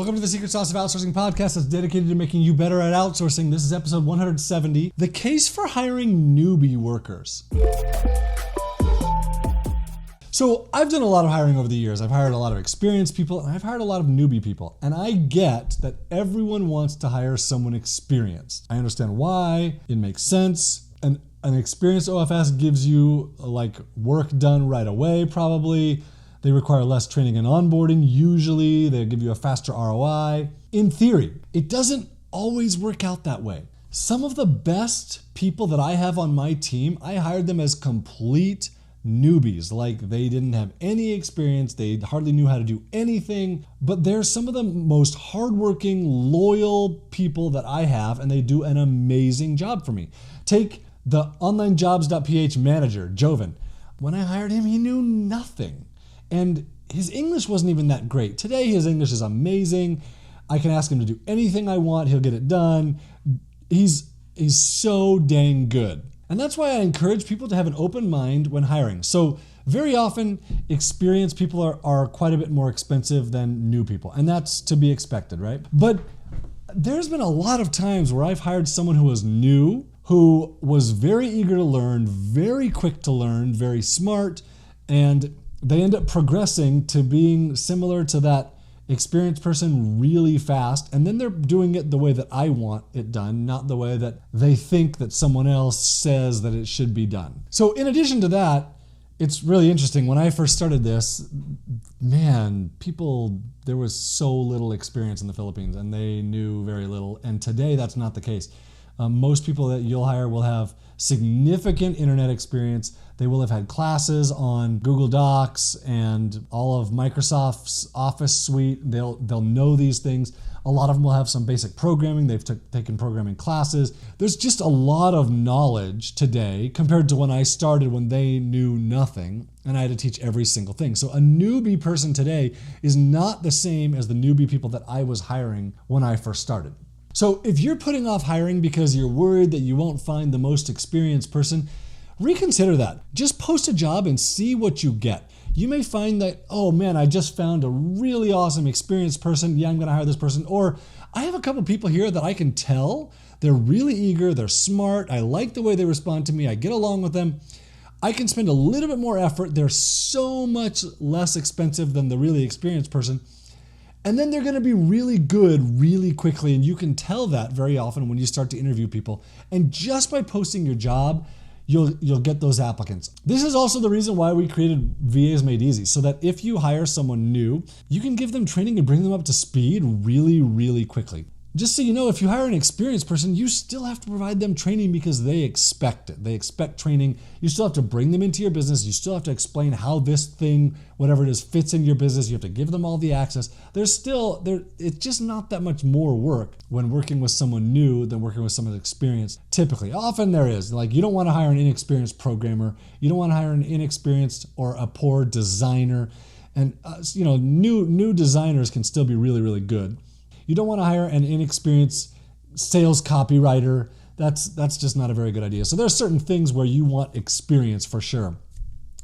welcome to the Secret Sauce of Outsourcing podcast that's dedicated to making you better at outsourcing. This is episode 170, the case for hiring newbie workers. So I've done a lot of hiring over the years. I've hired a lot of experienced people and I've hired a lot of newbie people. And I get that everyone wants to hire someone experienced. I understand why, it makes sense. An experienced OFS gives you work done right away probably. They require less training and onboarding. Usually they give you a faster ROI. In theory, it doesn't always work out that way. Some of the best people that I have on my team, I hired them as complete newbies. Like they didn't have any experience. They hardly knew how to do anything, but they're some of the most hardworking, loyal people that I have, and they do an amazing job for me. Take the onlinejobs.ph manager, Joven. When I hired him, he knew nothing. And his English wasn't even that great. Today, his English is amazing. I can ask him to do anything I want. He'll get it done. He's so dang good. And that's why I encourage people to have an open mind when hiring. So very often, experienced people are quite a bit more expensive than new people. And that's to be expected, right? But there's been a lot of times where I've hired someone who was new, who was very eager to learn, very quick to learn, very smart, and they end up progressing to being similar to that experienced person really fast, and then they're doing it the way that I want it done, not the way that they think that someone else says that it should be done. So in addition to that, it's really interesting. When I first started this, man, there was so little experience in the Philippines and they knew very little. And today that's not the case. Most people that you'll hire will have significant internet experience. They will have had classes on Google Docs and all of Microsoft's Office suite. They'll know these things. A lot of them will have some basic programming. They've taken programming classes. There's just a lot of knowledge today compared to when I started, when they knew nothing and I had to teach every single thing. So a newbie person today is not the same as the newbie people that I was hiring when I first started. So if you're putting off hiring because you're worried that you won't find the most experienced person, reconsider that. Just post a job and see what you get. You may find that, oh man, I just found a really awesome experienced person. Yeah, I'm gonna hire this person. Or I have a couple people here that I can tell they're really eager, they're smart, I like the way they respond to me, I get along with them. I can spend a little bit more effort. They're so much less expensive than the really experienced person. And then they're gonna be really good really quickly, and you can tell that very often when you start to interview people. And just by posting your job, you'll get those applicants. This is also the reason why we created VAs Made Easy, so that if you hire someone new, you can give them training and bring them up to speed really, really quickly. Just so you know, if you hire an experienced person, you still have to provide them training because they expect it. They expect training. You still have to bring them into your business. You still have to explain how this thing, whatever it is, fits in your business. You have to give them all the access. It's just not that much more work when working with someone new than working with someone experienced. Typically, often there is. You don't want to hire an inexperienced programmer. You don't want to hire an inexperienced or a poor designer. And new designers can still be really, really good. You don't want to hire an inexperienced sales copywriter. That's just not a very good idea. So there are certain things where you want experience for sure.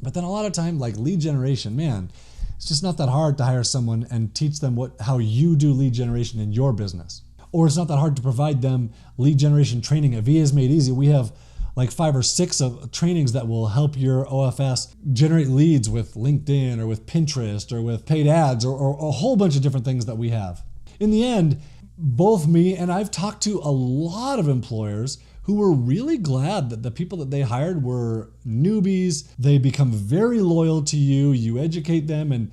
But then a lot of time, like lead generation, man, it's just not that hard to hire someone and teach them how you do lead generation in your business. Or it's not that hard to provide them lead generation training. At VAs Made Easy, we have like 5 or 6 of trainings that will help your OFS generate leads with LinkedIn or with Pinterest or with paid ads or a whole bunch of different things that we have. In the end, both me and I've talked to a lot of employers who were really glad that the people that they hired were newbies. They become very loyal to you. You educate them and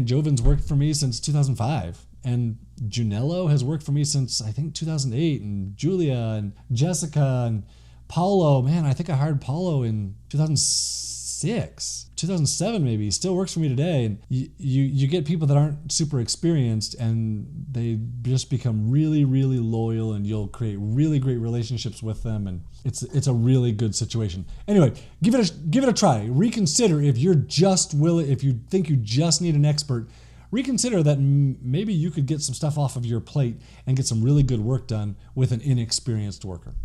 Joven's worked for me since 2005. And Junello has worked for me since, I think, 2008. And Julia and Jessica and Paulo. Man, I think I hired Paulo in 2007 maybe. He still works for me today. And you get people that aren't super experienced and they just become really, really loyal, and you'll create really great relationships with them, and it's a really good situation. Anyway, give it a try. Reconsider if you think you just need an expert. Reconsider that maybe you could get some stuff off of your plate and get some really good work done with an inexperienced worker.